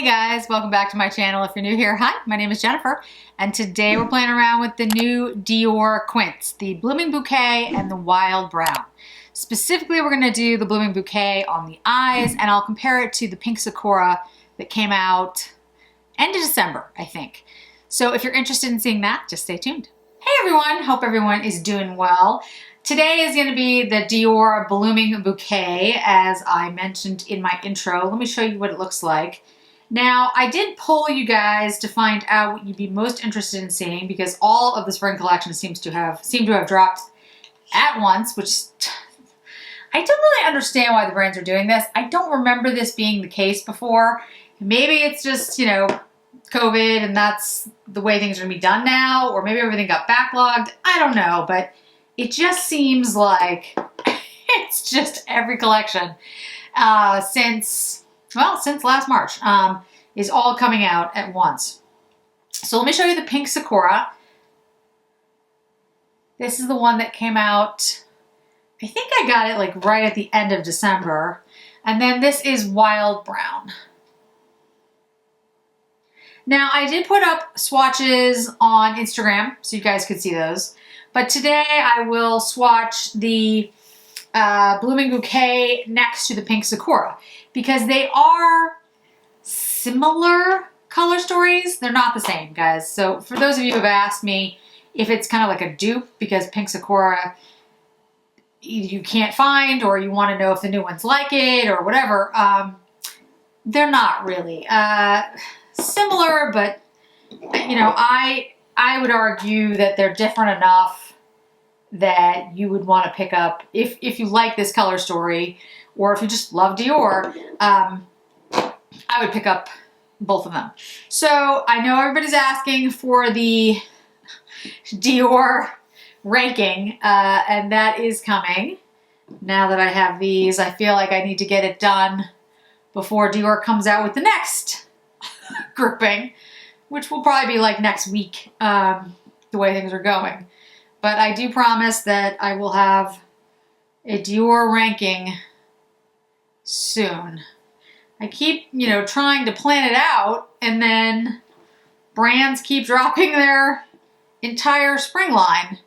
guys, welcome back to my channel. If you're new here, hi, my name is Jennifer, and today we're playing around with the new Dior quints, the Blooming Bouquet and the Wild Brown. Specifically, we're gonna do the Blooming Bouquet on the eyes, and I'll compare it to the Pink Sakura that came out end of December, I think. So if you're interested in seeing that, just stay tuned. Hey everyone, hope everyone is doing well. Today is going to be the Dior Blooming Bouquet, as I mentioned in my intro. Let me show you what it looks like. Now, I did poll you guys to find out what you'd be most interested in seeing, because all of the spring collection seem to have dropped at once, which I don't really understand why the brands are doing this. I don't remember this being the case before. Maybe it's just, you know, COVID and that's the way things are going to be done now, or maybe everything got backlogged. I don't know, but it just seems like it's just every collection since last March is all coming out at once. So let me show you the Pink Sakura. This is the one that came out, I think I got it like right at the end of December. And then this is Wild Brown. Now I did put up swatches on Instagram so you guys could see those. But today I will swatch the Blooming Bouquet next to the Pink Sakura because they are similar color stories. They're not the same, guys. So for those of you who have asked me if it's kind of like a dupe because Pink Sakura you can't find, or you want to know if the new one's like it or whatever, they're not really. Similar, but you know, I would argue that they're different enough that you would want to pick up if you like this color story, or if you just love Dior. I would pick up both of them. So I know everybody's asking for the Dior ranking, and that is coming. Now that I have these, I feel like I need to get it done before Dior comes out with the next grouping, which will probably be like next week, the way things are going. But I do promise that I will have a Dior ranking soon. I keep, you know, trying to plan it out, and then brands keep dropping their entire spring line,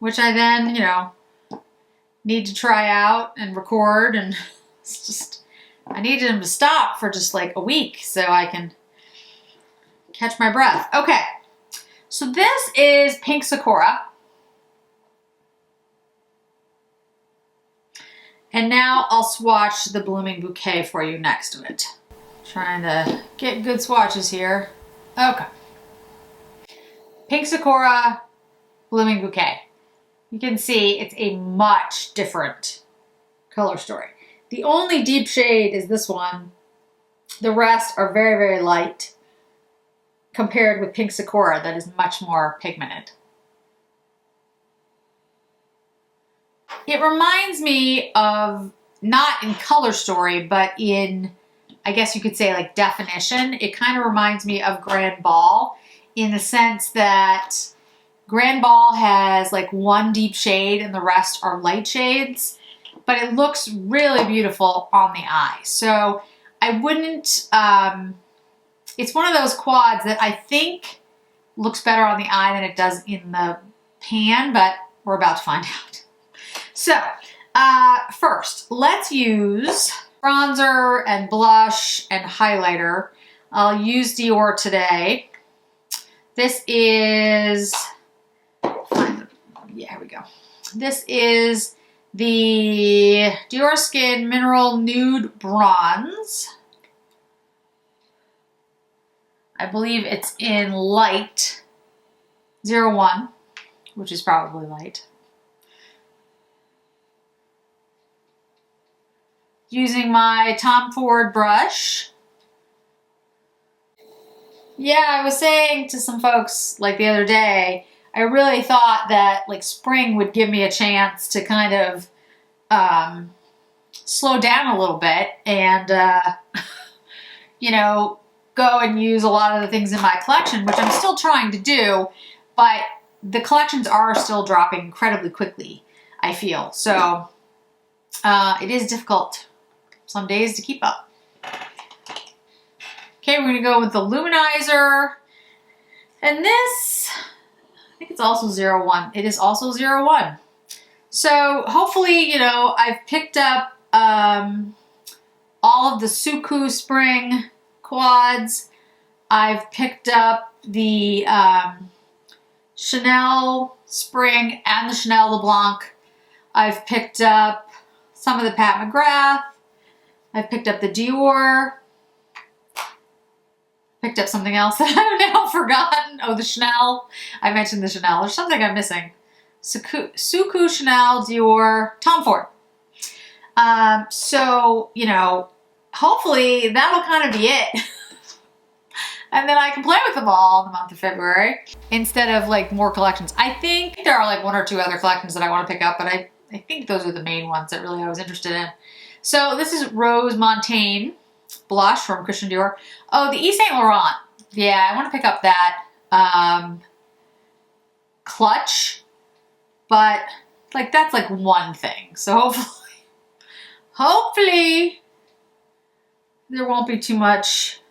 which I then, you know, need to try out and record, and it's just, I needed them to stop for just like a week so I can catch my breath. Okay, so this is Pink Sakura. And now I'll swatch the Blooming Bouquet for you next to it. Trying to get good swatches here. Okay. Pink Sakura, Blooming Bouquet. You can see it's a much different color story. The only deep shade is this one. The rest are very, very light compared with Pink Sakura that is much more pigmented. It reminds me of, not in color story, but in, I guess you could say like definition, it kind of reminds me of Grand Ball in the sense that Grand Ball has like one deep shade and the rest are light shades, but it looks really beautiful on the eye. So I wouldn't, it's one of those quads that I think looks better on the eye than it does in the pan, but we're about to find out. So, first, let's use bronzer and blush and highlighter. I'll use Dior today. This is, here we go. This is the Dior Skin Mineral Nude Bronze. I believe it's in light 01, which is probably light. Using my Tom Ford brush. Yeah, I was saying to some folks like the other day, I really thought that like spring would give me a chance to kind of slow down a little bit and, you know, go and use a lot of the things in my collection, which I'm still trying to do, but the collections are still dropping incredibly quickly, I feel. So it is difficult some days to keep up. Okay, we're gonna go with the Luminizer. And this, I think it's also 01. It is also 01. So hopefully, you know, I've picked up all of the Suku Spring quads. I've picked up the Chanel Spring and the Chanel LeBlanc. I've picked up some of the Pat McGrath. I've picked up the Dior. Picked up something else that I've now forgotten. Oh, the Chanel. I mentioned the Chanel. There's something I'm missing. Suku, Chanel, Dior, Tom Ford. So, you know, hopefully that'll kind of be it. And then I can play with them all in the month of February instead of like more collections. I think there are like 1 or 2 other collections that I want to pick up, but I think those are the main ones that really I was interested in. So this is Rose Montaigne blush from Christian Dior. Oh, the Yves Saint Laurent. Yeah, I want to pick up that clutch, but like that's like one thing. So hopefully there won't be too much.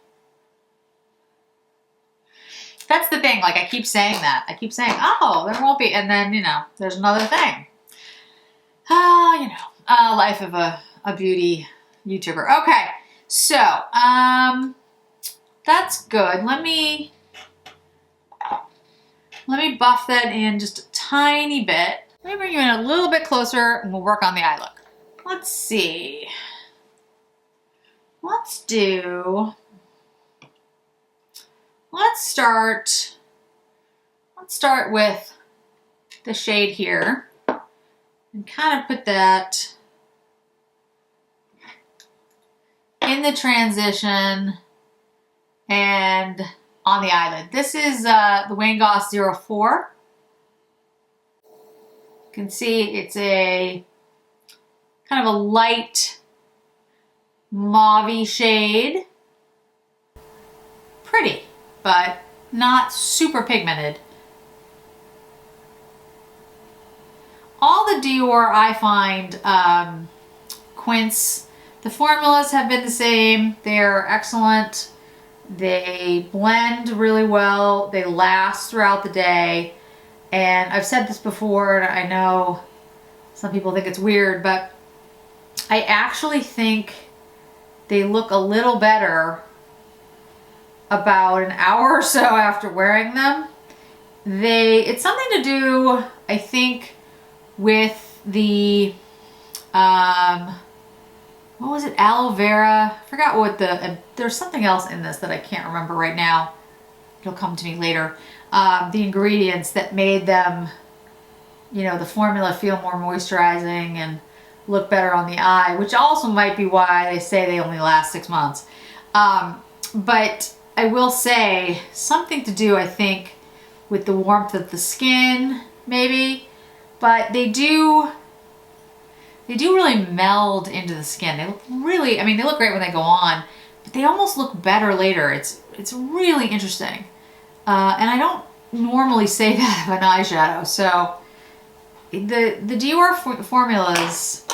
That's the thing. Like I keep saying that. I keep saying, oh, there won't be, and then you know, there's another thing. You know, life of a beauty YouTuber. Okay. So, that's good. Let me buff that in just a tiny bit. Let me bring you in a little bit closer and we'll work on the eye look. Let's see. Let's start with the shade here and kind of put that in the transition and on the eyelid. This is the Wayne Goss 04. You can see it's a kind of a light mauve-y shade. Pretty, but not super pigmented. All the Dior I find quints, the formulas have been the same. They're excellent. They blend really well. They last throughout the day. And I've said this before, and I know some people think it's weird, but I actually think they look a little better about an hour or so after wearing them. It's something to do, I think, with the what was it? Aloe vera. I forgot what there's something else in this that I can't remember right now. It'll come to me later. The ingredients that made them, you know, the formula feel more moisturizing and look better on the eye, which also might be why they say they only last 6 months. But I will say something to do, I think, with the warmth of the skin, maybe, but they do really meld into the skin. They look really, I mean, they look great when they go on, but they almost look better later. It's really interesting. And I don't normally say that of an eyeshadow. So the Dior formulas,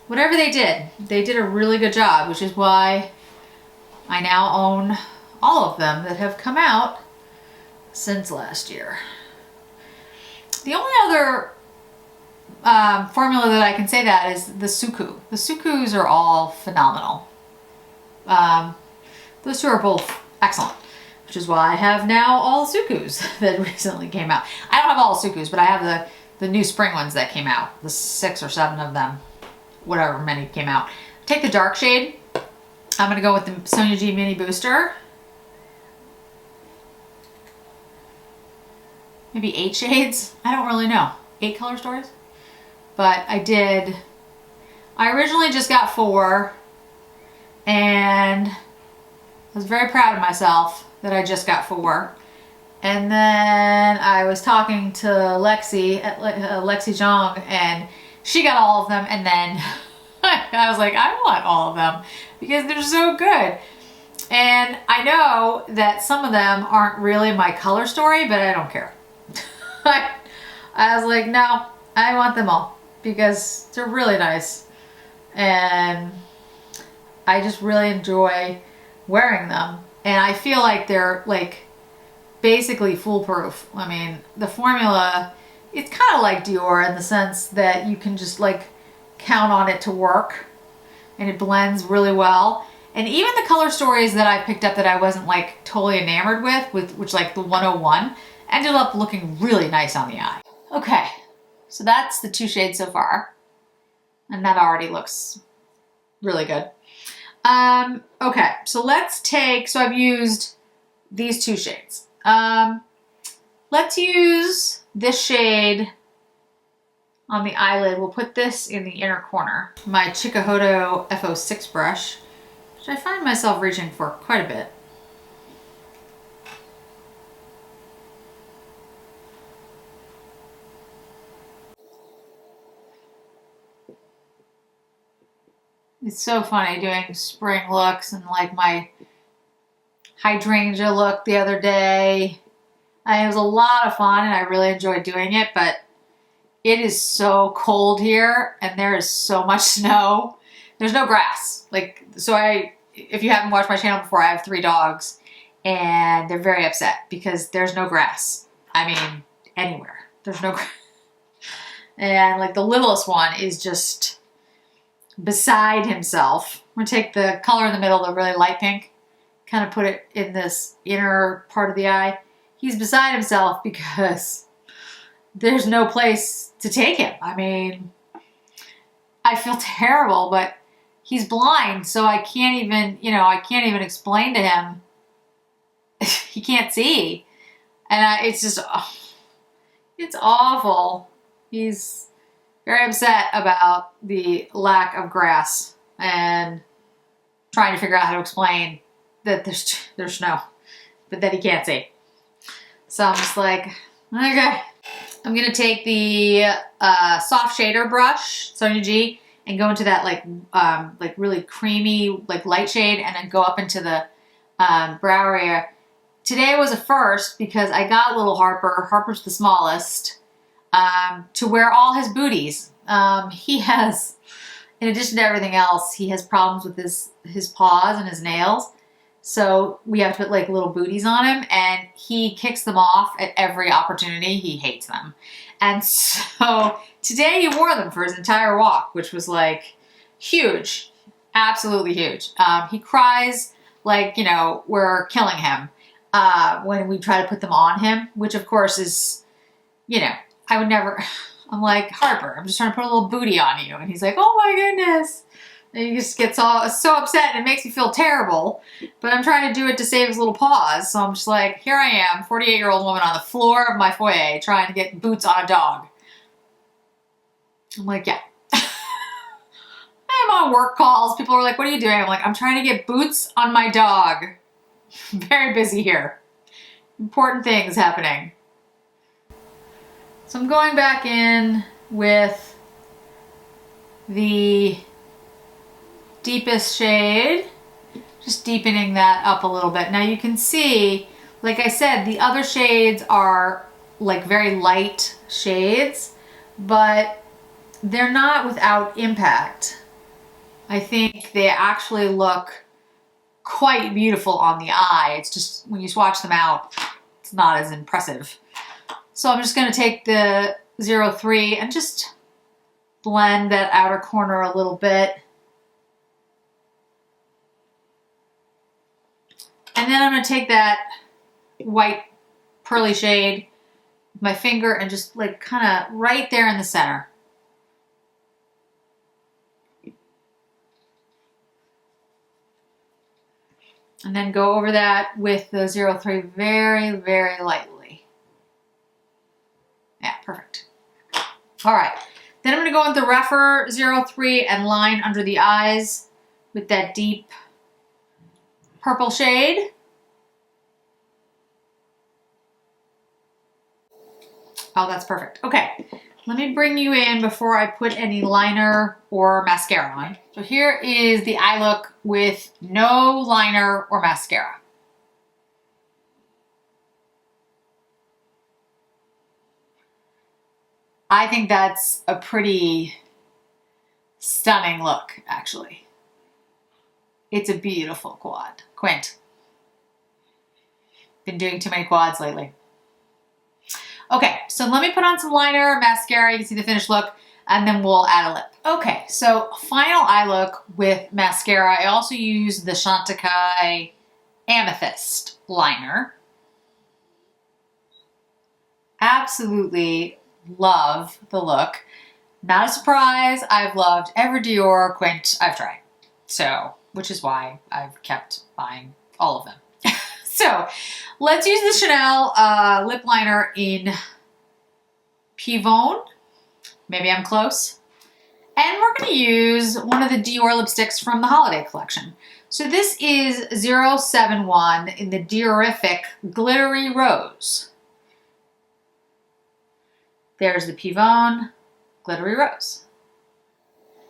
whatever they did a really good job, which is why I now own all of them that have come out since last year. The only other formula that I can say that is the Suku. The Sukus are all phenomenal. Those two are both excellent, which is why I have now all Sukus that recently came out. I don't have all Sukus, but I have the new spring ones that came out, the 6 or 7 of them, whatever many came out. Take the dark shade. I'm going to go with the Sonia G Mini Booster. Maybe 8 shades? I don't really know. 8 color stories? But I originally just got 4, and I was very proud of myself that I just got 4. And then I was talking to Lexi Zhang, and she got all of them, and then I was like, I want all of them because they're so good. And I know that some of them aren't really my color story, but I don't care. I was like, no, I want them all because they're really nice. And I just really enjoy wearing them. And I feel like they're like basically foolproof. I mean, the formula, it's kind of like Dior in the sense that you can just like count on it to work and it blends really well. And even the color stories that I picked up that I wasn't like totally enamored with which like the 101, ended up looking really nice on the eye. Okay, so that's the 2 shades so far. And that already looks really good. Okay, so let's take, so I've used these 2 shades. Let's use this shade on the eyelid. We'll put this in the inner corner. My Chikuhodo F06 brush, which I find myself reaching for quite a bit. It's so funny doing spring looks and like my hydrangea look the other day. It was a lot of fun and I really enjoyed doing it, but it is so cold here and there is so much snow. There's no grass. Like, so if you haven't watched my channel before, I have 3 dogs and they're very upset because there's no grass. I mean, anywhere. There's no grass. And like the littlest one is just beside himself. I'm gonna take the color in the middle, the really light pink, kind of put it in this inner part of the eye. He's beside himself because there's no place to take him. I mean, I feel terrible, but he's blind, so I can't even, I can't even explain to him. He can't see. And it's just, it's awful. He's very upset about the lack of grass and trying to figure out how to explain that there's snow, but that he can't see. So I'm just like, okay. I'm gonna take the soft shader brush, Sonia G, and go into that like really creamy like light shade, and then go up into the brow area. Today was a first because I got little Harper. Harper's the smallest, to wear all his booties. He has, in addition to everything else, he has problems with his paws and his nails. So we have to put like little booties on him, and he kicks them off at every opportunity. He hates them. And so today he wore them for his entire walk, which was like huge, absolutely huge. He cries like, we're killing him when we try to put them on him, which of course is, I would never, I'm like, Harper, I'm just trying to put a little booty on you. And he's like, oh my goodness. And he just gets so upset and it makes me feel terrible. But I'm trying to do it to save his little paws. So I'm just like, here I am, 48-year-old woman on the floor of my foyer trying to get boots on a dog. I'm like, yeah. I'm on work calls. People are like, what are you doing? I'm like, I'm trying to get boots on my dog. Very busy here. Important things happening. So I'm going back in with the deepest shade, just deepening that up a little bit. Now you can see, like I said, the other shades are like very light shades, but they're not without impact. I think they actually look quite beautiful on the eye. It's just when you swatch them out, it's not as impressive. So I'm just going to take the 03 and just blend that outer corner a little bit. And then I'm going to take that white pearly shade with my finger and just like kind of right there in the center. And then go over that with the 03 very, very lightly. Yeah, perfect. All right. Then I'm going to go with the Rephr 03 and line under the eyes with that deep purple shade. Oh, that's perfect. Okay, let me bring you in before I put any liner or mascara on. So here is the eye look with no liner or mascara. I think that's a pretty stunning look, actually. It's a beautiful quint. been doing too many quads lately. Okay, so let me put on some liner, mascara, you can see the finished look, and then we'll add a lip. Okay, so final eye look with mascara. I also use the Chantecaille Amethyst liner. Absolutely love the look. Not a surprise, I've loved every Dior quint I've tried. So, which is why I've kept buying all of them. So, let's use the Chanel lip liner in Pivot. Maybe I'm close. And we're going to use one of the Dior lipsticks from the holiday collection. So this is 071 in the Diorific Glittery Rose. There's the Pivot Glittery Rose.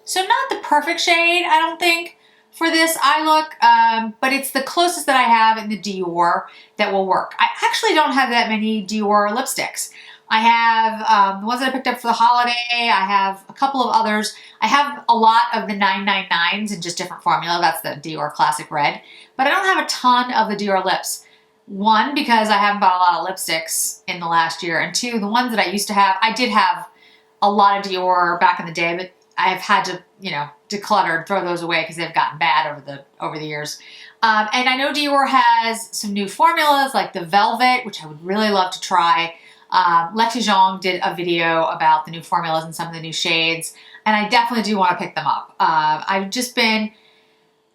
So not the perfect shade, I don't think, for this eye look, but it's the closest that I have in the Dior that will work. I actually don't have that many Dior lipsticks. I have the ones that I picked up for the holiday. I have a couple of others. I have a lot of the 999s in just different formula. That's the Dior Classic Red. But I don't have a ton of the Dior lips. One, because I haven't bought a lot of lipsticks in the last year. And two, the ones that I used to have, I did have a lot of Dior back in the day, but I have had to, you know, declutter, throw those away because they've gotten bad over the years. And I know Dior has some new formulas like the Velvet, which I would really love to try. Lexi Zhang did a video about the new formulas and some of the new shades, and I definitely do want to pick them up. I've just been,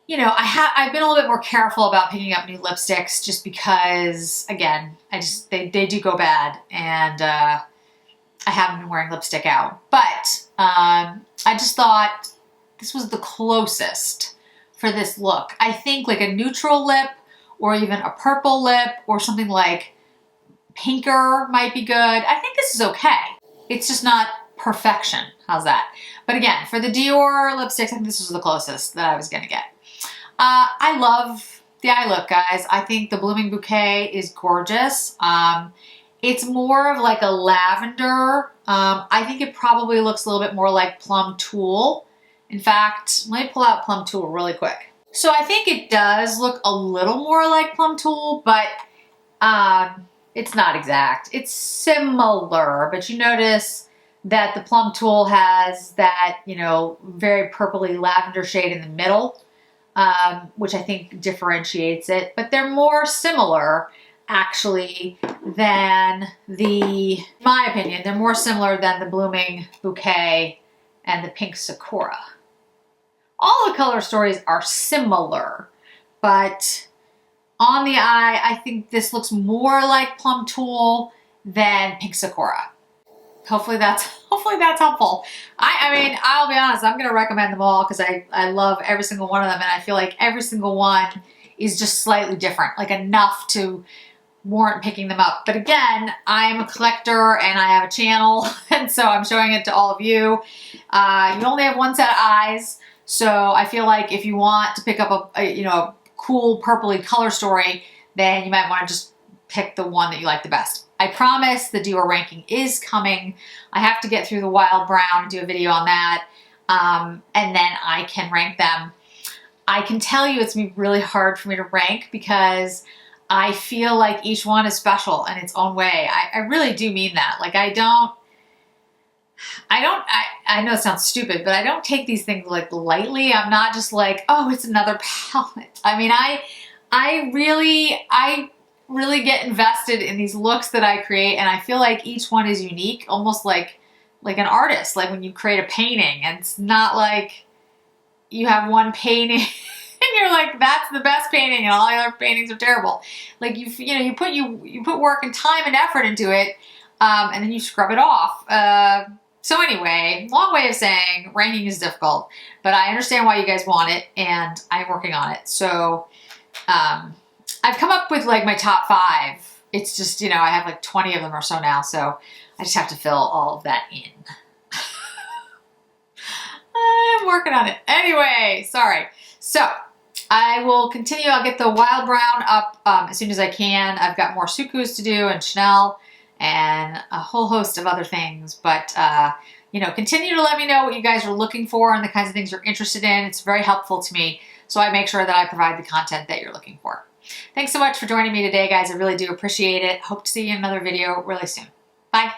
you know, I've been a little bit more careful about picking up new lipsticks just because, again, they do go bad, and I haven't been wearing lipstick out. But I just thought this was the closest for this look. I think like a neutral lip or even a purple lip or something like pinker might be good. I think this is okay. It's just not perfection. How's that? But again, for the Dior lipsticks, I think this was the closest that I was going to get. I love the eye look, guys. I think the Blooming Bouquet is gorgeous. It's more of like a lavender. I think it probably looks a little bit more like Plum Tulle. In fact, let me pull out Plum Tulle really quick. So I think it does look a little more like Plum Tulle, but it's not exact. It's similar, but you notice that the Plum Tulle has that, you know, very purpley lavender shade in the middle, which I think differentiates it. But they're more similar, actually, than in my opinion, they're more similar than the Blooming Bouquet and the Pink Sakura. All the color stories are similar, but on the eye, I think this looks more like Plum Tulle than Pink Sakura. Hopefully that's helpful. I mean, I'll be honest, I'm going to recommend them all because I love every single one of them, and I feel like every single one is just slightly different, like enough to warrant picking them up. But again, I'm a collector and I have a channel, and so I'm showing it to all of you. You only have one set of eyes, so I feel like if you want to pick up a cool purpley color story, then you might want to just pick the one that you like the best. I promise the Dior ranking is coming. I have to get through the Wild Brown and do a video on that, and then I can rank them. I can tell you it's going to be really hard for me to rank because I feel like each one is special in its own way. I really do mean that. Like I know it sounds stupid, but I don't take these things like lightly. I'm not just like, oh, it's another palette. I mean, I really get invested in these looks that I create, and I feel like each one is unique, almost like an artist, like when you create a painting, and it's not like you have one painting and you're like, that's the best painting and all the other paintings are terrible. Like you put work and time and effort into it, and then you scrub it off. So anyway, long way of saying ranking is difficult, but I understand why you guys want it, and I'm working on it. So I've come up with like my top 5. It's just, I have like 20 of them or so now, so I just have to fill all of that in. I'm working on it. Anyway, sorry. So I will continue. I'll get the Wild Brown up as soon as I can. I've got more Sukus to do and Chanel and a whole host of other things. But, continue to let me know what you guys are looking for and the kinds of things you're interested in. It's very helpful to me. So I make sure that I provide the content that you're looking for. Thanks so much for joining me today, guys. I really do appreciate it. Hope to see you in another video really soon. Bye.